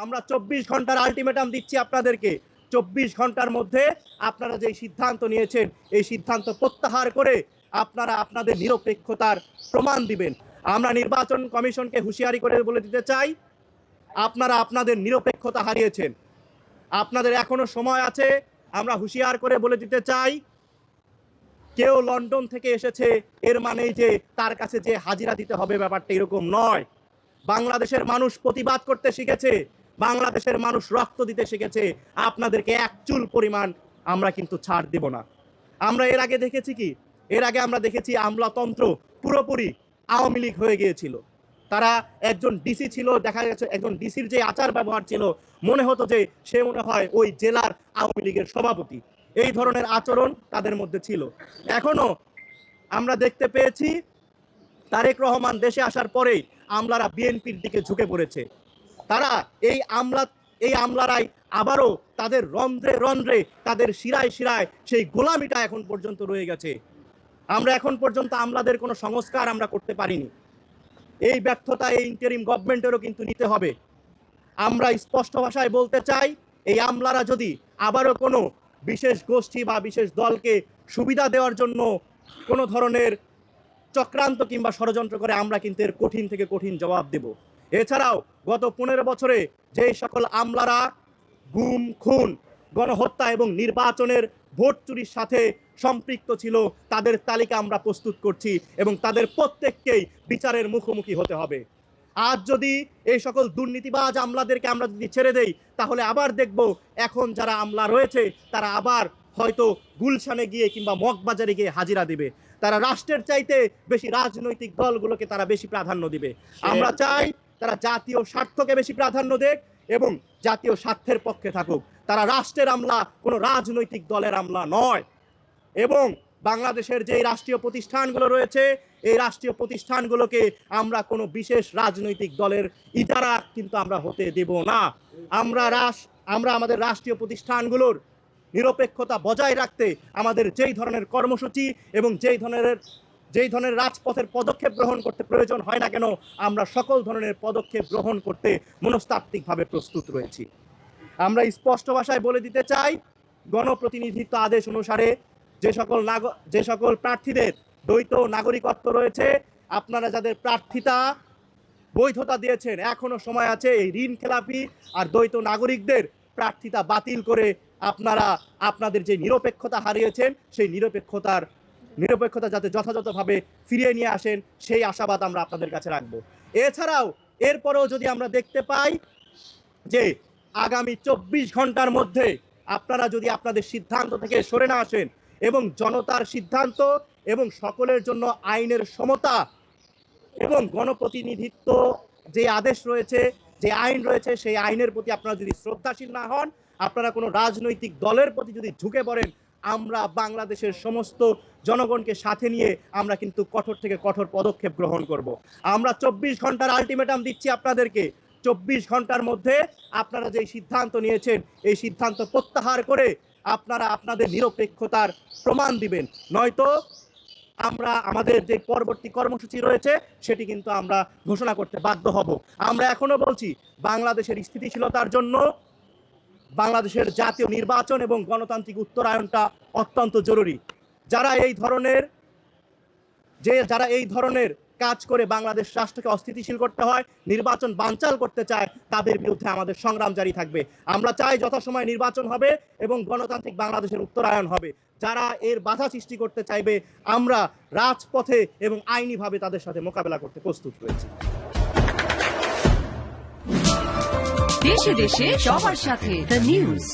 আমরা 24 ঘন্টার আলটিমেটাম দিচ্ছি আপনাদেরকে। 24 ঘন্টার মধ্যে আপনারা যে সিদ্ধান্ত নিয়েছেন এই সিদ্ধান্ত প্রত্যাহার করে আপনারা আপনাদের নিরপেক্ষতার প্রমাণ দিবেন। আমরা নির্বাচন কমিশনকে হুঁশিয়ারি করে বলে দিতে চাই, আপনারা আপনাদের নিরপেক্ষতা হারিয়েছেন। আপনাদের এখনো সময় আছে। আমরা হুঁশিয়ার করে বলে দিতে চাই, কেউ লন্ডন থেকে এসেছে এর মানেই যে তার কাছে যে হাজিরা দিতে হবে, ব্যাপারটা এরকম নয়। বাংলাদেশের মানুষ প্রতিবাদ করতে শিখেছে, বাংলাদেশের মানুষ রক্ত দিতে শিখেছে। আপনাদেরকে এক চুল পরিমাণ আমরা কিন্তু ছাড় দেব না। আমরা এর আগে দেখেছি কি, এর আগে আমরা দেখেছি আমলাতন্ত্র পুরোপুরি আওয়ামী লীগ হয়ে গিয়েছিল। তারা একজন ডিসি ছিল, দেখা গেছে একজন ডিসির যে আচার ব্যবহার ছিল, মনে হতো যে সে মনে হয় ওই জেলার আওয়ামী লীগের সভাপতি। এই ধরনের আচরণ তাদের মধ্যে ছিল। এখনো আমরা দেখতে পেয়েছি তারেক রহমান দেশে আসার পরেই আমলারা বিএনপির দিকে ঝুঁকে পড়েছে। তারা এই আমলারাই আবারও তাদের রন্ধ্রে রন্ধ্রে, তাদের শিরায় শিরায় সেই গোলামিটা এখন পর্যন্ত রয়ে গেছে। আমরা এখন পর্যন্ত আমলাদের কোনো সংস্কার আমরা করতে পারিনি। এই ব্যর্থতা এই ইন্টারিম গভর্নমেন্টেরও কিন্তু নিতে হবে। আমরা স্পষ্ট ভাষায় বলতে চাই, এই আমলারা যদি আবারও কোনো বিশেষ গোষ্ঠী বা বিশেষ দলকে সুবিধা দেওয়ার জন্য কোনো ধরনের চক্রান্ত কিংবা ষড়যন্ত্র করে, আমরা কিন্তু এর কঠিন থেকে কঠিন জবাব দেব। এছাড়াও গত 15 বছরে যে সকল আমলারা গুম, খুন, গণহত্যা এবং নির্বাচনের ভোট চুরির সাথে সম্পৃক্ত ছিল, তাদের তালিকা আমরা প্রস্তুত করছি এবং তাদের প্রত্যেককেই বিচারের মুখোমুখি হতে হবে। আজ যদি এই সকল দুর্নীতিবাজ আমলাদেরকে আমরা যদি ছেড়ে দেই, তাহলে আবার দেখব এখন যারা আমলা রয়েছে তারা আবার হয়তো গুলশানে গিয়ে কিংবা মগবাজারে গিয়ে হাজিরা দিবে। তারা রাষ্ট্রের চাইতে বেশি রাজনৈতিক দলগুলোকে তারা বেশি প্রাধান্য দিবে। আমরা চাই তারা জাতীয় স্বার্থকে বেশি প্রাধান্য দেখ এবং জাতীয় স্বার্থের পক্ষে থাকুক। তারা রাষ্ট্রের আমলা, কোনো রাজনৈতিক দলের আমলা নয়। এবং বাংলাদেশের যে রাষ্ট্রীয় প্রতিষ্ঠানগুলো রয়েছে, এই রাষ্ট্রীয় প্রতিষ্ঠানগুলোকে আমরা কোনো বিশেষ রাজনৈতিক দলের ইজারা কিন্তু আমরা হতে দেব না। আমরা আমাদের রাষ্ট্রীয় প্রতিষ্ঠানগুলোর নিরপেক্ষতা বজায় রাখতে আমাদের যেই ধরনের কর্মসূচি এবং যেই ধরনের রাজপথের পদক্ষেপ গ্রহণ করতে প্রয়োজন হয় না কেন, আমরা সকল ধরনের পদক্ষেপ গ্রহণ করতে মনস্তাত্ত্বিকভাবে প্রস্তুত রয়েছি। আমরা স্পষ্ট ভাষায় বলে দিতে চাই, গণপ্রতিনিধিত্ব আদেশ অনুসারে যে সকল প্রার্থীদের দ্বৈত নাগরিকত্ব রয়েছে, আপনারা যাদের প্রার্থিতা বৈধতা দিয়েছেন, এখনো সময় আছে এই ঋণ খেলাপি আর দ্বৈত নাগরিকদের প্রার্থিতা বাতিল করে আপনারা আপনাদের যে নিরপেক্ষতা হারিয়েছেন সেই নিরপেক্ষতা যাতে যথাযথভাবে ফিরিয়ে নিয়ে আসেন, সেই আশাবাদ আমরা আপনাদের কাছে রাখবো। এছাড়াও এরপরেও যদি আমরা দেখতে পাই যে আগামী 24 ঘন্টার মধ্যে আপনারা যদি আপনাদের সিদ্ধান্ত থেকে সরে না আসেন এবং জনতার সিদ্ধান্ত এবং সকলের জন্য আইনের সমতা এবং গণপ্রতিনিধিত্ব যে আদেশ রয়েছে, যে আইন রয়েছে, সেই আইনের প্রতি আপনারা যদি শ্রদ্ধাশীল না হন, আপনারা কোনো রাজনৈতিক দলের প্রতি যদি ঝুঁকে পড়েন, আমরা বাংলাদেশের সমস্ত জনগণকে সাথে নিয়ে আমরা কিন্তু কঠোর থেকে কঠোর পদক্ষেপ গ্রহণ করব। আমরা 24 ঘন্টার আলটিমেটাম দিচ্ছি আপনাদেরকে। 24 ঘন্টার মধ্যে আপনারা যে সিদ্ধান্ত নিয়েছেন এই সিদ্ধান্ত প্রত্যাহার করে আপনারা আপনাদের নিরপেক্ষতার প্রমাণ দিবেন। নয়তো আমরা আমাদের যে পরবর্তী কর্মসূচি রয়েছে সেটি কিন্তু আমরা ঘোষণা করতে বাধ্য হব। আমরা এখনো বলছি, বাংলাদেশের স্থিতিশীলতার জন্য বাংলাদেশের জাতীয় নির্বাচন এবং গণতান্ত্রিক উত্তরায়নটা অত্যন্ত জরুরি। যারা এই ধরনের কাজ করে বাংলাদেশ রাষ্ট্রকে অস্থিতিশীল করতে হয়, নির্বাচন বানচাল করতে চায়, তাদের বিরুদ্ধে আমাদের সংগ্রাম জারি থাকবে। আমরা চাই যথাসময়ে নির্বাচন হবে এবং গণতান্ত্রিক বাংলাদেশের উত্তরায়ন হবে। যারা এর বাধা সৃষ্টি করতে চাইবে, আমরা রাজপথে এবং আইনিভাবে তাদের সাথে মোকাবেলা করতে প্রস্তুত রয়েছি। দেশে দেশে সবার সাথে দ্য নিউজ।